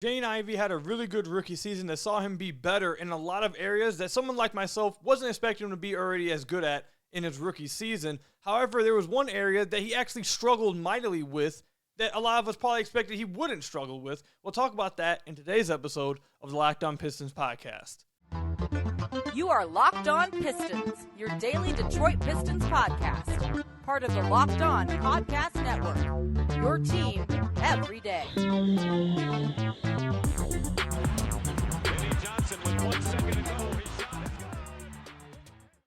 Jaden Ivey had a really good rookie season that saw him be better in a lot of areas that someone like myself wasn't expecting him to be already as good at in his rookie season. However, there was one area that he actually struggled mightily with that a lot of us probably expected he wouldn't struggle with. We'll talk about that in today's episode of the Locked On Pistons podcast. You are Locked On Pistons, your daily Detroit Pistons podcast. Part of the Locked On Podcast Network, your team every day.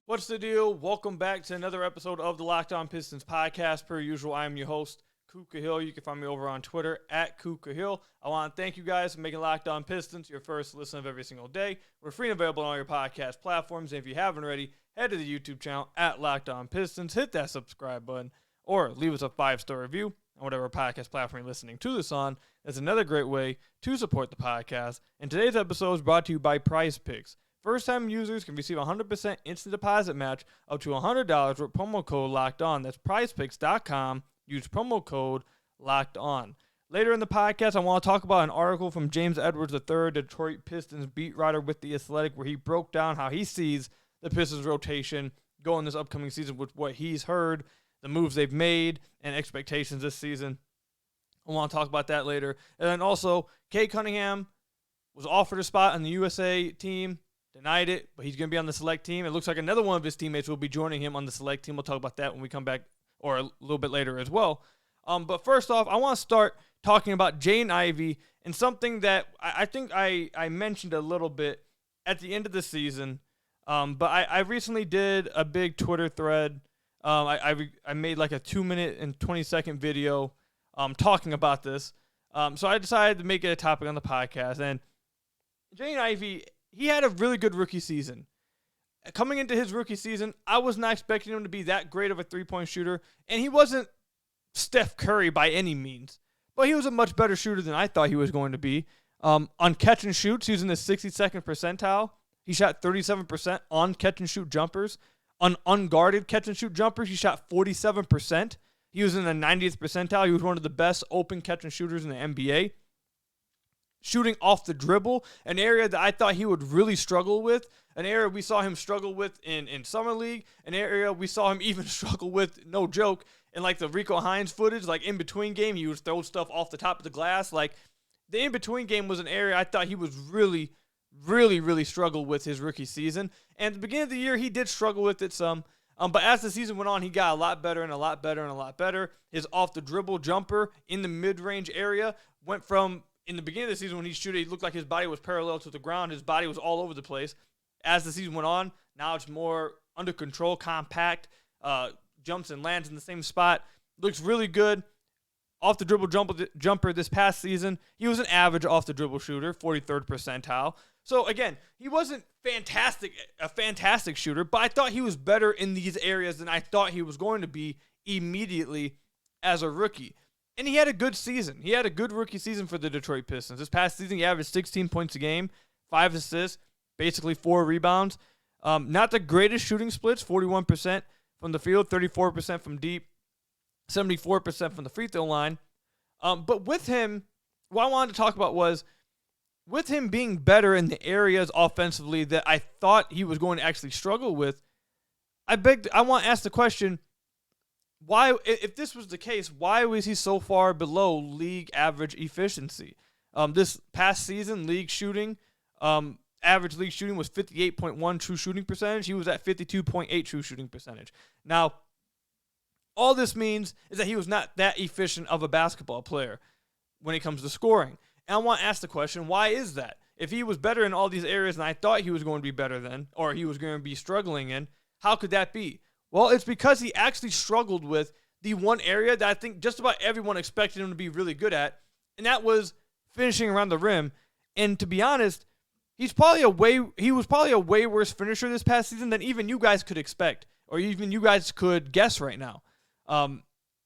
What's the deal? Welcome back to another episode of the Locked On Pistons podcast. Per usual, I am your host, Kuka Hill. You can find me over on Twitter at Kuka Hill. I want to thank you guys for making Locked On Pistons your first listen of every single day. We're free and available on all your podcast platforms. And if you haven't already, head to the YouTube channel at Locked On Pistons. Hit that subscribe button or leave us a 5-star review on whatever podcast platform you're listening to this on. That's another great way to support the podcast. And today's episode is brought to you by PrizePicks. First-time users can receive a 100% instant deposit match up to $100 with promo code LOCKEDON. That's PrizePicks.com. Use promo code LOCKEDON. Later in the podcast, I want to talk about an article from James Edwards III, Detroit Pistons beat writer with The Athletic, where he broke down how he sees the Pistons rotation going this upcoming season with what he's heard, the moves they've made, and expectations this season. I want to talk about that later. And then also, Cade Cunningham was offered a spot on the USA team, denied it, but he's going to be on the select team. It looks like another one of his teammates will be joining him on the select team. We'll talk about that when we come back, or a little bit later as well. But first off, I want to start talking about Jaden Ivey and something that I think I mentioned a little bit at the end of the season. But I recently did a big Twitter thread. I made like a 2-minute and 20-second video talking about this. So I decided to make it a topic on the podcast. And Jaden Ivey, he had a really good rookie season. Coming into his rookie season, I was not expecting him to be that great of a three-point shooter, and he wasn't Steph Curry by any means, but he was a much better shooter than I thought he was going to be. On catch and shoots, he was in the 62nd percentile. He shot 37% on catch and shoot jumpers. On unguarded catch and shoot jumpers, he shot 47%. He was in the 90th percentile. He was one of the best open catch and shooters in the NBA. Shooting off the dribble, an area that I thought he would really struggle with, an area we saw him struggle with in Summer League, an area we saw him even struggle with, no joke, in like the Rico Hines footage, like in between game, he would throw stuff off the top of the glass. Like the in between game was an area I thought he was really struggled with his rookie season. And at the beginning of the year, he did struggle with it some. But as the season went on, he got a lot better and a lot better and a lot better. His off the dribble jumper in the mid-range area went from, in the beginning of the season when he shot, it looked like his body was parallel to the ground. His body was all over the place. As the season went on, now it's more under control, compact, jumps and lands in the same spot. Looks really good. Off the dribble jumper this past season, he was an average off the dribble shooter, 43rd percentile. So again, he wasn't a fantastic shooter, but I thought he was better in these areas than I thought he was going to be immediately as a rookie. And he had a good season. He had a good rookie season for the Detroit Pistons. This past season, he averaged 16 points a game, 5 assists, basically 4 rebounds. Not the greatest shooting splits, 41% from the field, 34% from deep, 74% from the free throw line. But with him, what I wanted to talk about was, with him being better in the areas offensively that I thought he was going to actually struggle with, I want to ask the question, why, if this was the case, why was he so far below league average efficiency? This past season, average league shooting was 58.1 true shooting percentage. He was at 52.8 true shooting percentage. Now, all this means is that he was not that efficient of a basketball player when it comes to scoring. And I want to ask the question, why is that? If he was better in all these areas and I thought he was going to be better then, or he was going to be struggling in, how could that be? Well, it's because he actually struggled with the one area that I think just about everyone expected him to be really good at, and that was finishing around the rim. And to be honest, he was probably a way worse finisher this past season than even you guys could expect, or even you guys could guess right now.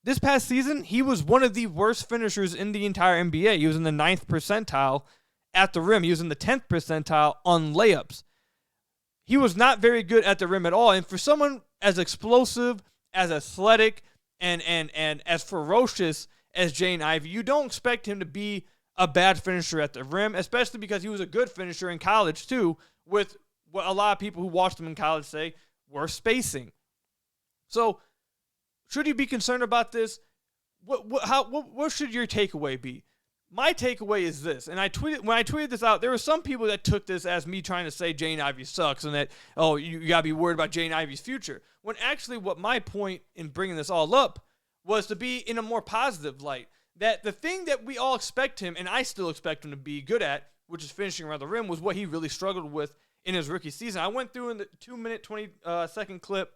This past season, he was one of the worst finishers in the entire NBA. He was in the 9th percentile at the rim. He was in the 10th percentile on layups. He was not very good at the rim at all. And for someone as explosive, as athletic, and as ferocious as Jaden Ivey, you don't expect him to be a bad finisher at the rim, especially because he was a good finisher in college too, with what a lot of people who watched him in college say were spacing. So should you be concerned about this? What should your takeaway be? My takeaway is this, and when I tweeted this out, there were some people that took this as me trying to say Jaden Ivey sucks and that, oh, you got to be worried about Jaden Ivey's future. When actually what my point in bringing this all up was to be in a more positive light. That the thing that we all expect him, and I still expect him to be good at, which is finishing around the rim, was what he really struggled with in his rookie season. I went through in the 2-minute, 20-second clip,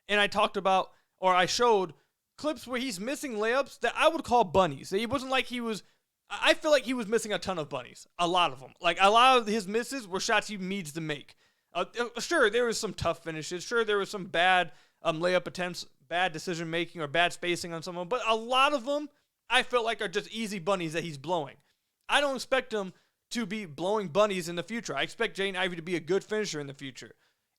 and I talked about, or I showed clips where he's missing layups that I would call bunnies. It wasn't like I feel like he was missing a ton of bunnies. A lot of them. Like, a lot of his misses were shots he needs to make. Sure, there was some tough finishes. Sure, there was some bad layup attempts, bad decision-making, or bad spacing on someone. But a lot of them, I felt like, are just easy bunnies that he's blowing. I don't expect him to be blowing bunnies in the future. I expect Jaden Ivey to be a good finisher in the future.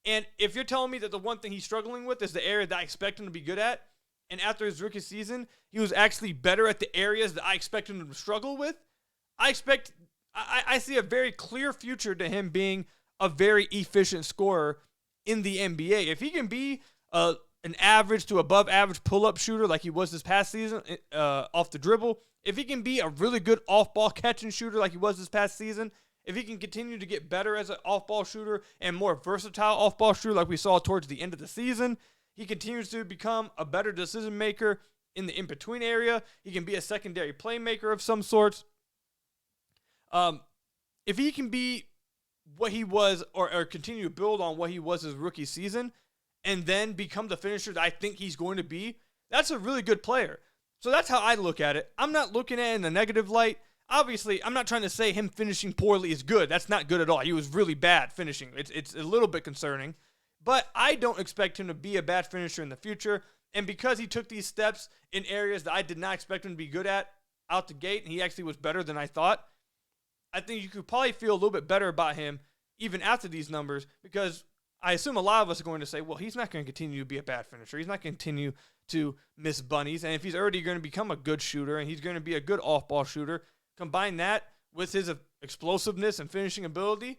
And if you're telling me that the one thing he's struggling with is the area that I expect him to be good at, and after his rookie season, he was actually better at the areas that I expect him to struggle with, I see a very clear future to him being a very efficient scorer in the NBA. If he can be an average to above average pull-up shooter like he was this past season off the dribble, if he can be a really good off-ball catch-and shooter like he was this past season, if he can continue to get better as an off-ball shooter and more versatile off-ball shooter like we saw towards the end of the season, he continues to become a better decision maker in the in-between area. He can be a secondary playmaker of some sorts. If he can be what he was or continue to build on what he was his rookie season and then become the finisher that I think he's going to be, that's a really good player. So that's how I look at it. I'm not looking at it in a negative light. Obviously, I'm not trying to say him finishing poorly is good. That's not good at all. He was really bad finishing. It's a little bit concerning. But I don't expect him to be a bad finisher in the future. And because he took these steps in areas that I did not expect him to be good at out the gate, and he actually was better than I thought, I think you could probably feel a little bit better about him even after these numbers, because I assume a lot of us are going to say, well, he's not going to continue to be a bad finisher. He's not going to continue to miss bunnies. And if he's already going to become a good shooter and he's going to be a good off-ball shooter, combine that with his explosiveness and finishing ability,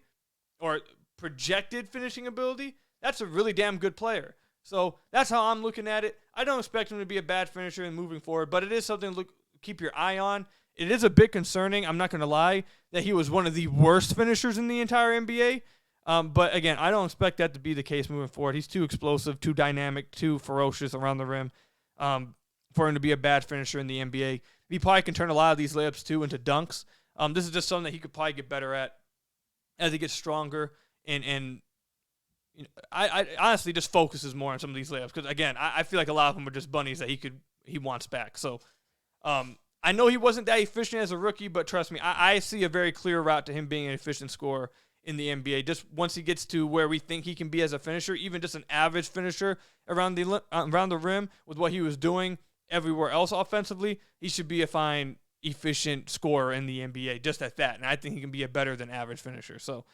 or projected finishing ability, that's a really damn good player. So that's how I'm looking at it. I don't expect him to be a bad finisher in moving forward, but it is something to keep your eye on. It is a bit concerning, I'm not going to lie, that he was one of the worst finishers in the entire NBA. But again, I don't expect that to be the case moving forward. He's too explosive, too dynamic, too ferocious around the rim for him to be a bad finisher in the NBA. He probably can turn a lot of these layups too into dunks. This is just something that he could probably get better at as he gets stronger and you know, I honestly just focuses more on some of these layups because, again, I feel like a lot of them are just bunnies that he wants back. So I know he wasn't that efficient as a rookie, but trust me, I see a very clear route to him being an efficient scorer in the NBA. Just once he gets to where we think he can be as a finisher, even just an average finisher around the rim with what he was doing everywhere else offensively, he should be a fine, efficient scorer in the NBA just at that. And I think he can be a better than average finisher. So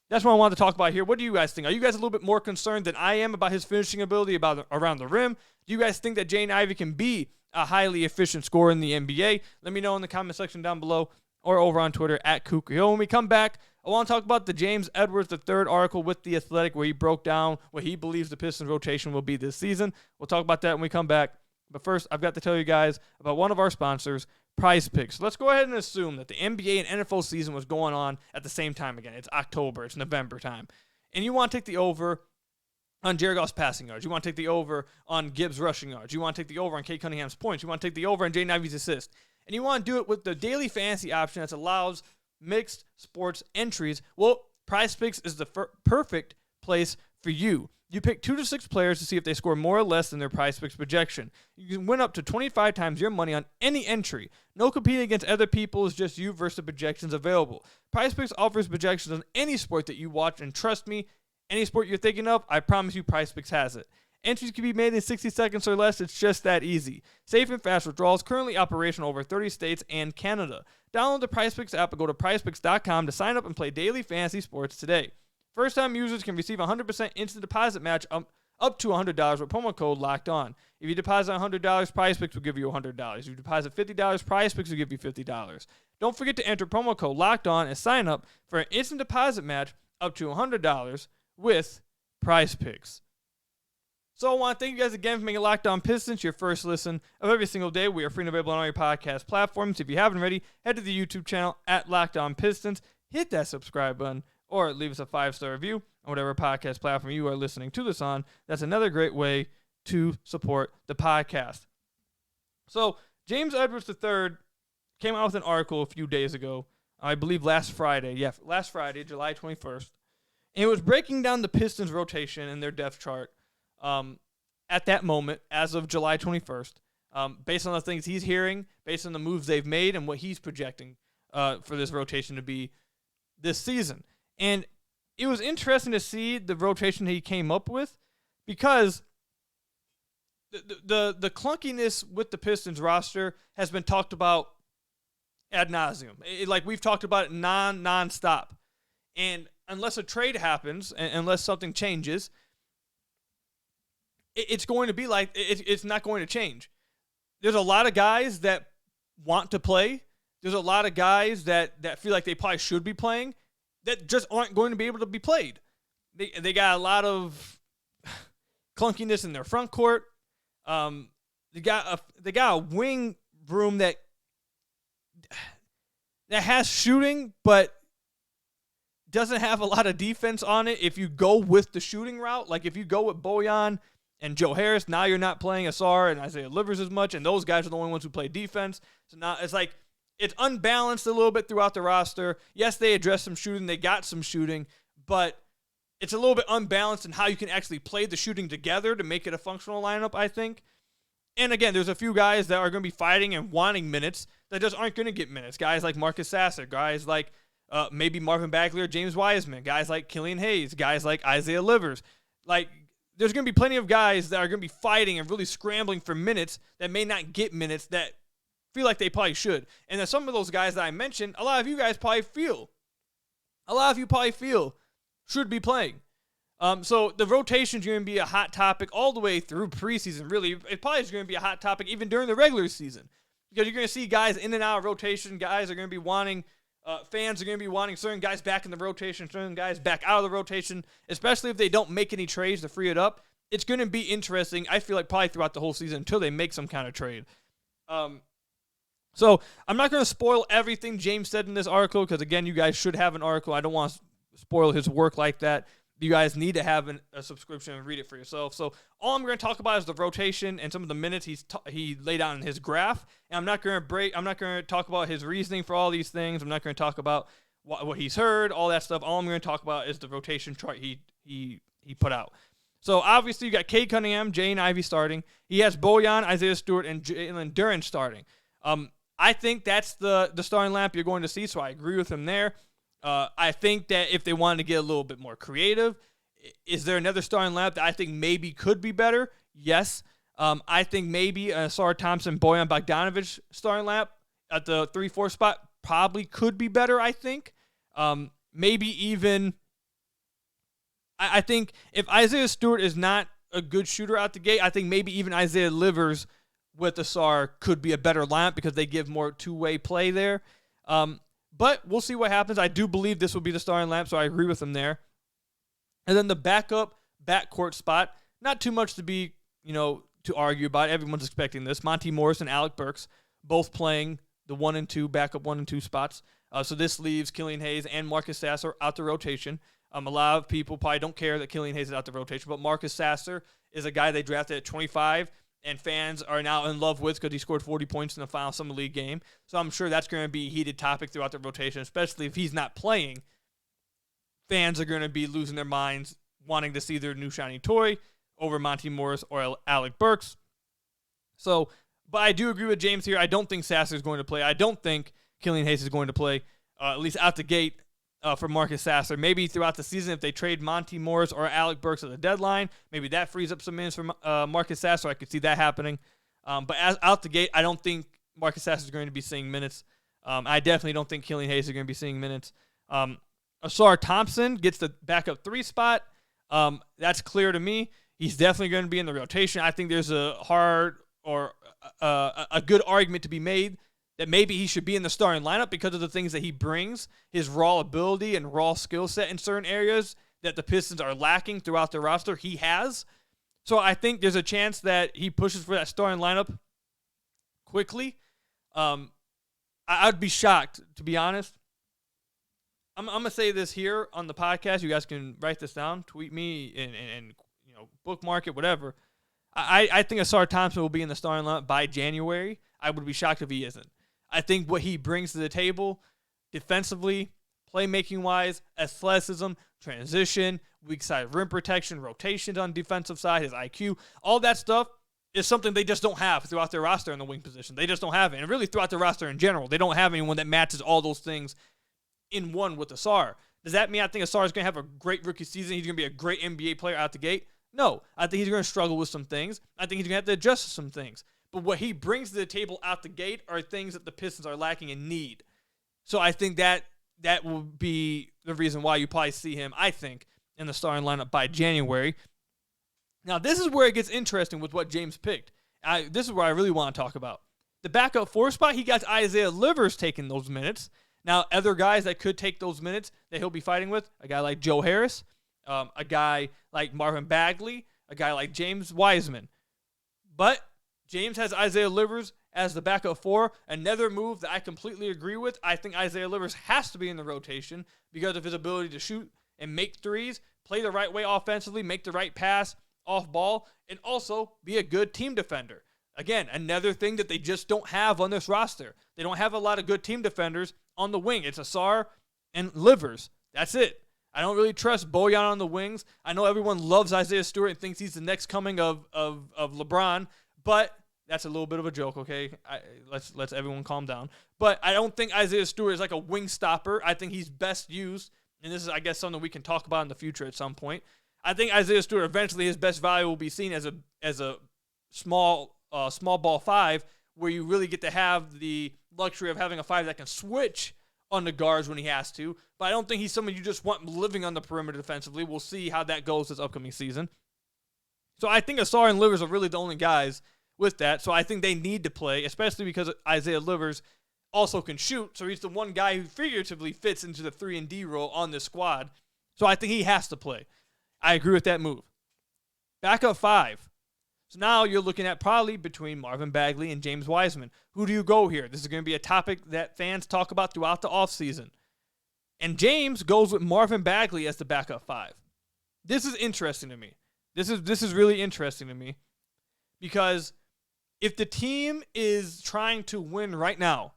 that's what I wanted to talk about here. What do you guys think? Are you guys a little bit more concerned than I am about his finishing ability around the rim? Do you guys think that Jaden Ivey can be a highly efficient scorer in the NBA? Let me know in the comment section down below or over on Twitter at @KukaHill. When we come back, I want to talk about the James Edwards III article with The Athletic where he broke down what he believes the Pistons rotation will be this season. We'll talk about that when we come back. But first, I've got to tell you guys about one of our sponsors, PrizePicks. Let's go ahead and assume that the NBA and NFL season was going on at the same time again. It's October. It's November time. And you want to take the over on Jared Goff's passing yards. You want to take the over on Gibbs' rushing yards. You want to take the over on Kate Cunningham's points. You want to take the over on Jaden Ivey's assists. And you want to do it with the daily fantasy option that allows mixed sports entries. Well, PrizePicks is the perfect place for you. You pick 2 to 6 players to see if they score more or less than their PrizePicks projection. You can win up to 25 times your money on any entry. No competing against other people, it's just you versus the projections available. PrizePicks offers projections on any sport that you watch, and trust me, any sport you're thinking of, I promise you PrizePicks has it. Entries can be made in 60 seconds or less. It's just that easy. Safe and fast withdrawals, currently operational over 30 states and Canada. Download the PrizePicks app and go to PrizePicks.com to sign up and play daily fantasy sports today. First-time users can receive 100% instant deposit match up up to $100 with promo code Locked On. If you deposit $100, PrizePicks will give you $100. If you deposit $50, PrizePicks will give you $50. Don't forget to enter promo code Locked On and sign up for an instant deposit match up to $100 with PrizePicks. So I want to thank you guys again for making Locked On Pistons your first listen of every single day. We are free and available on all your podcast platforms. If you haven't already, head to the YouTube channel at Locked On Pistons. Hit that subscribe button or leave us a 5-star review on whatever podcast platform you are listening to this on. That's another great way to support the podcast. So James Edwards III came out with an article a few days ago, I believe last Friday, July 21st, and it was breaking down the Pistons rotation and their depth chart at that moment as of July 21st, based on the things he's hearing, based on the moves they've made, and what he's projecting for this rotation to be this season. And it was interesting to see the rotation he came up with, because the clunkiness with the Pistons roster has been talked about ad nauseum. Like we've talked about it nonstop. And unless a trade happens, and unless something changes, it's going to be like it's not going to change. There's a lot of guys that want to play. There's a lot of guys that feel like they probably should be playing that just aren't going to be able to be played. They got a lot of clunkiness in their front court. They got a wing room that has shooting, but doesn't have a lot of defense on it. If you go with the shooting route, like if you go with Bojan and Joe Harris, now you're not playing Asar and Isaiah Livers as much, and those guys are the only ones who play defense. So now it's like it's unbalanced a little bit throughout the roster. Yes, they addressed some shooting. They got some shooting, but it's a little bit unbalanced in how you can actually play the shooting together to make it a functional lineup, I think. And again, there's a few guys that are going to be fighting and wanting minutes that just aren't going to get minutes. Guys like Marcus Sasser, guys like maybe Marvin Bagley or James Wiseman, guys like Killian Hayes, guys like Isaiah Livers. Like, there's going to be plenty of guys that are going to be fighting and really scrambling for minutes that may not get minutes that feel like they probably should. And then some of those guys that I mentioned, a lot of you probably feel should be playing. So the rotation is going to be a hot topic all the way through preseason, really. It probably is going to be a hot topic even during the regular season, because you're going to see guys in and out of rotation. Guys are going to be wanting, fans are going to be wanting certain guys back in the rotation, certain guys back out of the rotation, especially if they don't make any trades to free it up. It's going to be interesting, I feel like, probably throughout the whole season until they make some kind of trade. So I'm not going to spoil everything James said in this article, because, again, you guys should have an article. I don't want to spoil his work like that. You guys need to have a subscription and read it for yourself. So all I'm going to talk about is the rotation and some of the minutes he laid out in his graph. And I'm not going to talk about his reasoning for all these things. I'm not going to talk about what he's heard, all that stuff. All I'm going to talk about is the rotation chart he put out. So obviously you got Cade Cunningham, Jaden Ivey starting. He has Bojan, Isaiah Stewart, and Jalen Duren starting. I think that's the starting lineup you're going to see, so I agree with him there. I think that if they wanted to get a little bit more creative, is there another starting lineup that I think maybe could be better? Yes. I think maybe Asar Thompson, Bojan Bogdanovic starting lineup at the 3-4 spot probably could be better, I think. Maybe even, I think if Isaiah Stewart is not a good shooter out the gate, I think maybe even Isaiah Livers with Asar could be a better lineup because they give more two-way play there. But we'll see what happens. I do believe this will be the starting lineup, so I agree with him there. And then the backup backcourt spot, not too much to be, to argue about. Everyone's expecting this. Monty Morris and Alec Burks both playing the 1 and 2, backup 1 and 2 spots. So this leaves Killian Hayes and Marcus Sasser out the rotation. A lot of people probably don't care that Killian Hayes is out the rotation, but Marcus Sasser is a guy they drafted at 25, and fans are now in love with because he scored 40 points in the final Summer League game. So I'm sure that's going to be a heated topic throughout the rotation, especially if he's not playing. Fans are going to be losing their minds, wanting to see their new shiny toy over Monty Morris or Alec Burks. So, but I do agree with James here. I don't think Sasser is going to play. I don't think Killian Hayes is going to play, at least out the gate, for Marcus Sasser. Maybe throughout the season, if they trade Monty Morris or Alec Burks at the deadline, maybe that frees up some minutes for Marcus Sasser. I could see that happening. But as out the gate, I don't think Marcus Sasser is going to be seeing minutes. I definitely don't think Killian Hayes is going to be seeing minutes. Asar Thompson gets the backup 3 spot. That's clear to me. He's definitely going to be in the rotation. I think there's a hard or a good argument to be made that maybe he should be in the starting lineup because of the things that he brings, his raw ability and raw skill set in certain areas that the Pistons are lacking throughout their roster. He has. So I think there's a chance that he pushes for that starting lineup quickly. I'd be shocked, to be honest. I'm going to say this here on the podcast. You guys can write this down, tweet me, and bookmark it, whatever. I think Asar Thompson will be in the starting lineup by January. I would be shocked if he isn't. I think what he brings to the table defensively, playmaking-wise, athleticism, transition, weak side rim protection, rotations on defensive side, his IQ, all that stuff is something they just don't have throughout their roster in the wing position. They just don't have it. And really throughout their roster in general, they don't have anyone that matches all those things in one with Asar. Does that mean I think Asar is going to have a great rookie season? He's going to be a great NBA player out the gate? No. I think he's going to struggle with some things. I think he's going to have to adjust to some things. But what he brings to the table out the gate are things that the Pistons are lacking and need. So I think that will be the reason why you probably see him, I think, in the starting lineup by January. Now, this is where it gets interesting with what James picked. This is where I really want to talk about. The backup 4 spot, he got Isaiah Livers taking those minutes. Now, other guys that could take those minutes that he'll be fighting with, a guy like Joe Harris, a guy like Marvin Bagley, a guy like James Wiseman. But James has Isaiah Livers as the backup 4. Another move that I completely agree with. I think Isaiah Livers has to be in the rotation because of his ability to shoot and make threes, play the right way offensively, make the right pass off ball, and also be a good team defender. Again, another thing that they just don't have on this roster. They don't have a lot of good team defenders on the wing. It's Asar and Livers. That's it. I don't really trust Bojan on the wings. I know everyone loves Isaiah Stewart and thinks he's the next coming of LeBron, but that's a little bit of a joke, okay? Let's everyone calm down. But I don't think Isaiah Stewart is like a wing stopper. I think he's best used, and this is, I guess, something we can talk about in the future at some point. I think Isaiah Stewart, eventually his best value will be seen as a small ball 5, where you really get to have the luxury of having a 5 that can switch on the guards when he has to. But I don't think he's someone you just want living on the perimeter defensively. We'll see how that goes this upcoming season. So I think Asar and Livers are really the only guys with that. So I think they need to play, especially because Isaiah Livers also can shoot. So he's the one guy who figuratively fits into the 3-and-D role on this squad. So I think he has to play. I agree with that move. Backup 5. So now you're looking at probably between Marvin Bagley and James Wiseman. Who do you go here? This is going to be a topic that fans talk about throughout the offseason. And James goes with Marvin Bagley as the backup 5. This is interesting to me. This is really interesting to me because if the team is trying to win right now,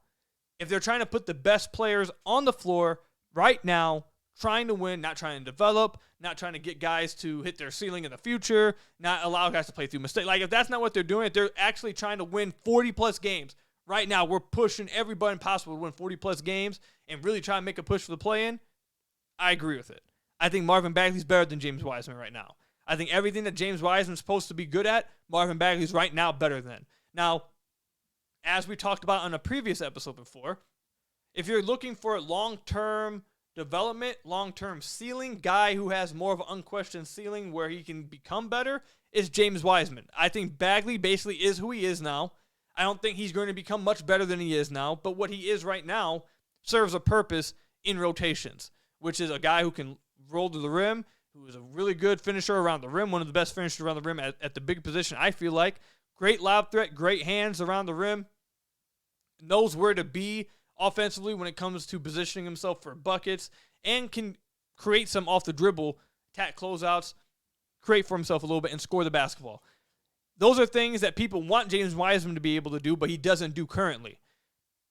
if they're trying to put the best players on the floor right now, trying to win, not trying to develop, not trying to get guys to hit their ceiling in the future, not allow guys to play through mistakes. Like, if that's not what they're doing, if they're actually trying to win 40-plus games, right now we're pushing every button possible to win 40-plus games and really try to make a push for the play-in, I agree with it. I think Marvin Bagley's better than James Wiseman right now. I think everything that James Wiseman's supposed to be good at, Marvin Bagley's right now better than. Now, as we talked about on a previous episode before, if you're looking for long-term development, long-term ceiling, guy who has more of an unquestioned ceiling where he can become better, is James Wiseman. I think Bagley basically is who he is now. I don't think he's going to become much better than he is now, but what he is right now serves a purpose in rotations, which is a guy who can roll to the rim, who is a really good finisher around the rim, one of the best finishers around the rim at the big position, I feel like. Great lob threat, great hands around the rim, knows where to be offensively when it comes to positioning himself for buckets, and can create some off the dribble, attack closeouts, create for himself a little bit, and score the basketball. Those are things that people want James Wiseman to be able to do, but he doesn't do currently.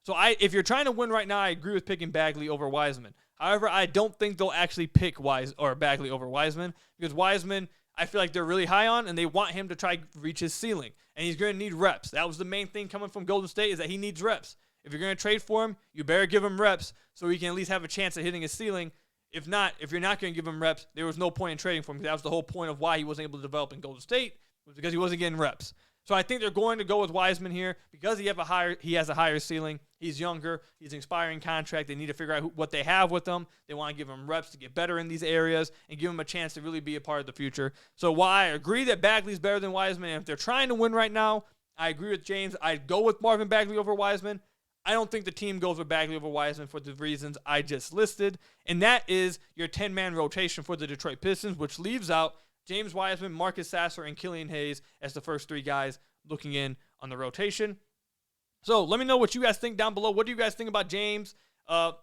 So if you're trying to win right now, I agree with picking Bagley over Wiseman. However, I don't think they'll actually pick Bagley over Wiseman, because Wiseman, I feel like they're really high on, and they want him to try to reach his ceiling. And he's going to need reps. That was the main thing coming from Golden State, is that he needs reps. If you're going to trade for him, you better give him reps so he can at least have a chance at hitting his ceiling. If you're not going to give him reps, there was no point in trading for him, because that was the whole point of why he wasn't able to develop in Golden State, was because he wasn't getting reps. So I think they're going to go with Wiseman here because he has a higher ceiling. He's younger. He's an expiring contract. They need to figure out what they have with him. They want to give him reps to get better in these areas and give him a chance to really be a part of the future. So while I agree that Bagley's better than Wiseman, and if they're trying to win right now, I agree with James. I'd go with Marvin Bagley over Wiseman. I don't think the team goes with Bagley over Wiseman for the reasons I just listed, and that is your 10-man rotation for the Detroit Pistons, which leaves out James Wiseman, Marcus Sasser, and Killian Hayes as the first three guys looking in on the rotation. So let me know what you guys think down below. What do you guys think about James? I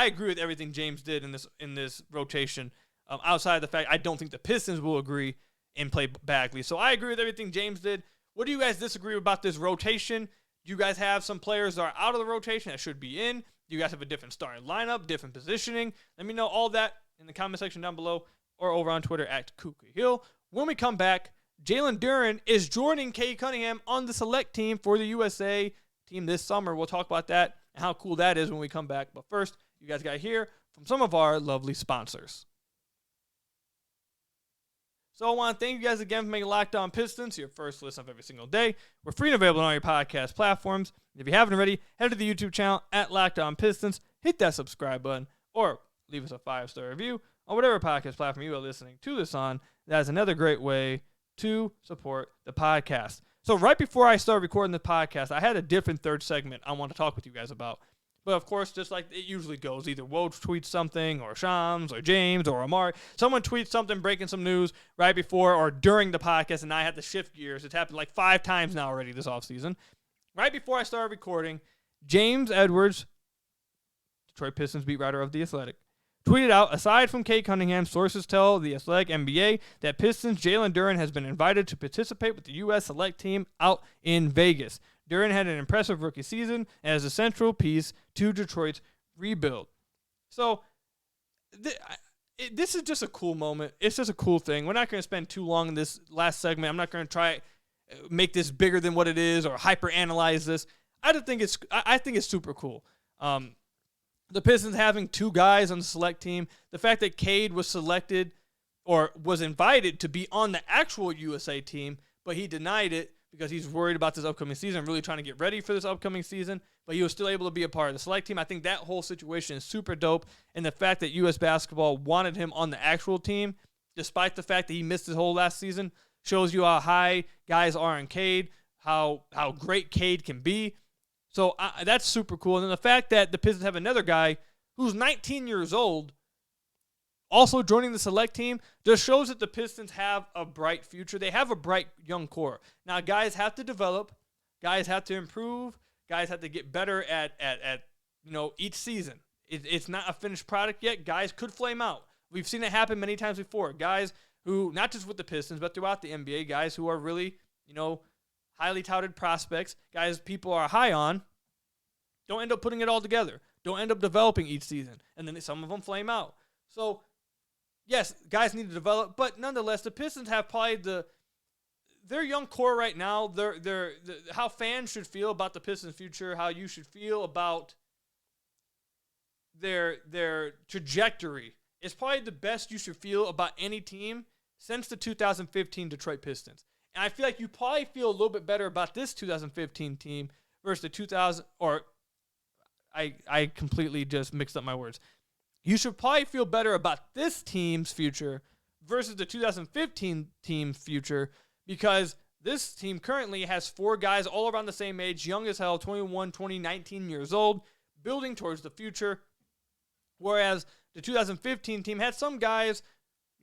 agree with everything James did in this rotation. Outside of the fact I don't think the Pistons will agree and play Bagley. So I agree with everything James did. What do you guys disagree about this rotation? Do you guys have some players that are out of the rotation that should be in? Do you guys have a different starting lineup, different positioning? Let me know all that in the comment section down below or over on Twitter at Kuka Hill. When we come back, Jalen Duren is joining Cade Cunningham on the select team for the USA team this summer. We'll talk about that and how cool that is when we come back. But first, you guys got to hear from some of our lovely sponsors. So I want to thank you guys again for making Locked On Pistons your first listen of every single day. We're free and available on all your podcast platforms. If you haven't already, head to the YouTube channel at Locked On Pistons, hit that subscribe button, or leave us a 5-star review on whatever podcast platform you are listening to this on. That is another great way to support the podcast. So right before I started recording the podcast, I had a different third segment I want to talk with you guys about. But, of course, just like it usually goes, either Woj tweets something, or Shams, or James, or Amari. Someone tweets something, breaking some news right before or during the podcast, and I had to shift gears. It's happened like 5 times now already this offseason. Right before I started recording, James Edwards, Detroit Pistons beat writer of The Athletic, tweeted out, aside from Cade Cunningham, sources tell The Athletic NBA that Pistons' Jalen Duren has been invited to participate with the U.S. select team out in Vegas. Duren had an impressive rookie season and is a central piece to Detroit's rebuild. So this is just a cool moment. It's just a cool thing. We're not going to spend too long in this last segment. I'm not going to try make this bigger than what it is or hyper-analyze this. I think it's super cool. The Pistons having 2 guys on the select team, the fact that Cade was selected or was invited to be on the actual USA team, but he denied it because he's worried about this upcoming season, really trying to get ready for this upcoming season, but he was still able to be a part of the select team. I think that whole situation is super dope, and the fact that U.S. basketball wanted him on the actual team, despite the fact that he missed his whole last season, shows you how high guys are in Cade, how great Cade can be. So that's super cool. And then the fact that the Pistons have another guy who's 19 years old also joining the select team just shows that the Pistons have a bright future. They have a bright young core. Now, guys have to develop. Guys have to improve. Guys have to get better at each season. It's not a finished product yet. Guys could flame out. We've seen it happen many times before. Guys who, not just with the Pistons, but throughout the NBA, guys who are really, highly touted prospects, guys people are high on, don't end up putting it all together. Don't end up developing each season. And then some of them flame out. So, yes, guys need to develop, but nonetheless, the Pistons have probably their young core right now, how fans should feel about the Pistons' future, how you should feel about their trajectory. It's probably the best you should feel about any team since the 2015 Detroit Pistons. And I feel like you probably feel a little bit better about this 2015 team versus the 2000, or I completely just mixed up my words. You should probably feel better about this team's future versus the 2015 team's future because this team currently has 4 guys all around the same age, young as hell, 21, 20, 19 years old, building towards the future. Whereas the 2015 team had some guys,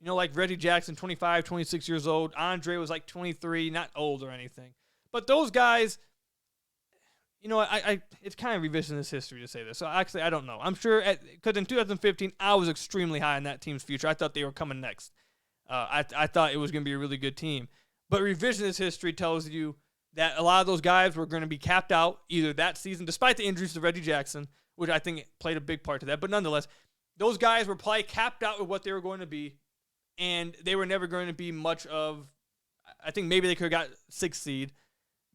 like Reggie Jackson, 25, 26 years old. Andre was like 23, not old or anything. But those guys, it's kind of revisionist history to say this. So actually, I don't know. I'm sure because in 2015, I was extremely high on that team's future. I thought they were coming next. I thought it was going to be a really good team. But revisionist history tells you that a lot of those guys were going to be capped out either that season, despite the injuries to Reggie Jackson, which I think played a big part to that. But nonetheless, those guys were probably capped out with what they were going to be, and they were never going to be much of, I think maybe they could have got 6th seed.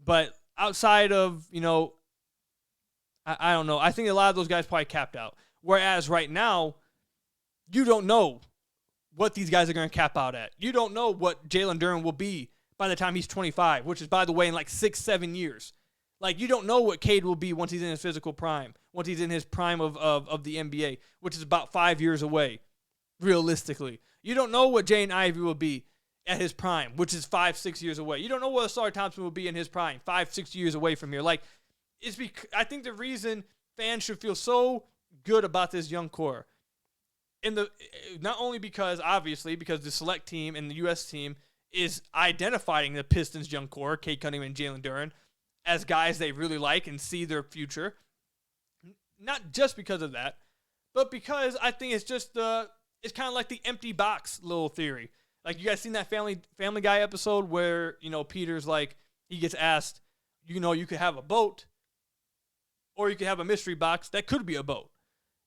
But outside of, I don't know. I think a lot of those guys probably capped out. Whereas right now, you don't know what these guys are going to cap out at. You don't know what Jalen Duren will be by the time he's 25, which is, by the way, in like 6-7 years. Like, you don't know what Cade will be once he's in his physical prime, once he's in his prime of the NBA, which is about 5 years away, realistically. You don't know what Jaden Ivey will be at his prime, which is 5-6 years away. You don't know what Asar Thompson will be in his prime, 5-6 years away from here. Like, I think the reason fans should feel so good about this young core, not only because, obviously, because the select team and the U.S. team is identifying the Pistons young core, Cade Cunningham and Jalen Duren, as guys they really like and see their future. Not just because of that, but because I think it's just it's kind of like the empty box little theory. Like, you guys seen that Family Guy episode where, Peter's like, he gets asked, you could have a boat or you could have a mystery box that could be a boat.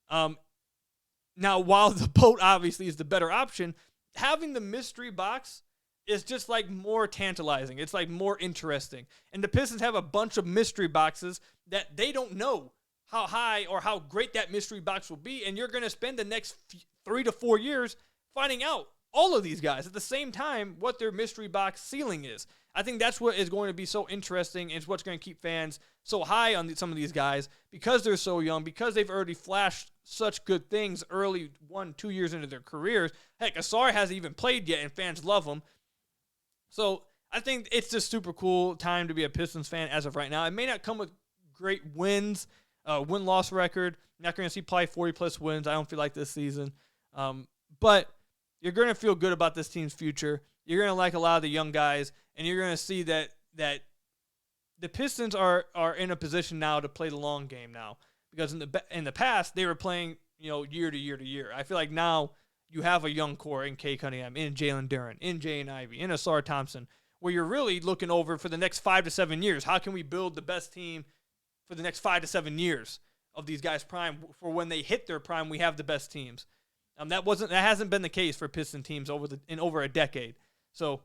Now, while the boat obviously is the better option, having the mystery box is just like more tantalizing. It's like more interesting. And the Pistons have a bunch of mystery boxes that they don't know how high or how great that mystery box will be. And you're going to spend the next 3 to 4 years finding out, all of these guys at the same time, what their mystery box ceiling is. I think that's what is going to be so interesting, and it's what's going to keep fans so high on some of these guys because they're so young, because they've already flashed such good things early 1-2 years into their careers. Heck, Asar hasn't even played yet, and fans love him. So I think it's just super cool time to be a Pistons fan as of right now. It may not come with great wins, win-loss record. Not going to see probably 40-plus wins. I don't feel like this season. But you're going to feel good about this team's future. You're going to like a lot of the young guys, and you're going to see that the Pistons are in a position now to play the long game now. Because in the past, they were playing year to year to year. I feel like now you have a young core in Cade Cunningham, in Jalen Duren, in Jaden Ivey, in Asar Thompson, where you're really looking over for the next 5 to 7 years. How can we build the best team for the next 5 to 7 years of these guys' prime? For when they hit their prime, we have the best teams. That hasn't been the case for Piston teams in over a decade. So,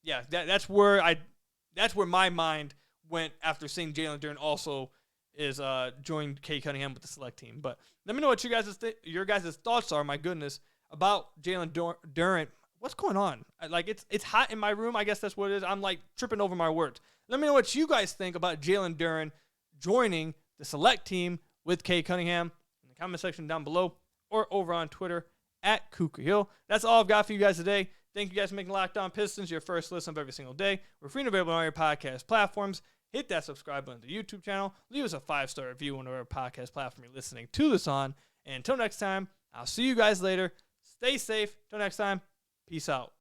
yeah, that's where my mind went after seeing Jalen Duren also is joined Cade Cunningham with the select team. But let me know what your guys' thoughts are. My goodness, about Jalen Duren. What's going on? It's hot in my room. I guess that's what it is. I'm like tripping over my words. Let me know what you guys think about Jalen Duren joining the select team with Cade Cunningham in the comment section down below, or over on Twitter at Kuka Hill. That's all I've got for you guys today. Thank you guys for making Locked On Pistons your first listen of every single day. We're free and available on all your podcast platforms. Hit that subscribe button to the YouTube channel. Leave us a 5-star review on whatever podcast platform you're listening to this on. And until next time, I'll see you guys later. Stay safe. Until next time, peace out.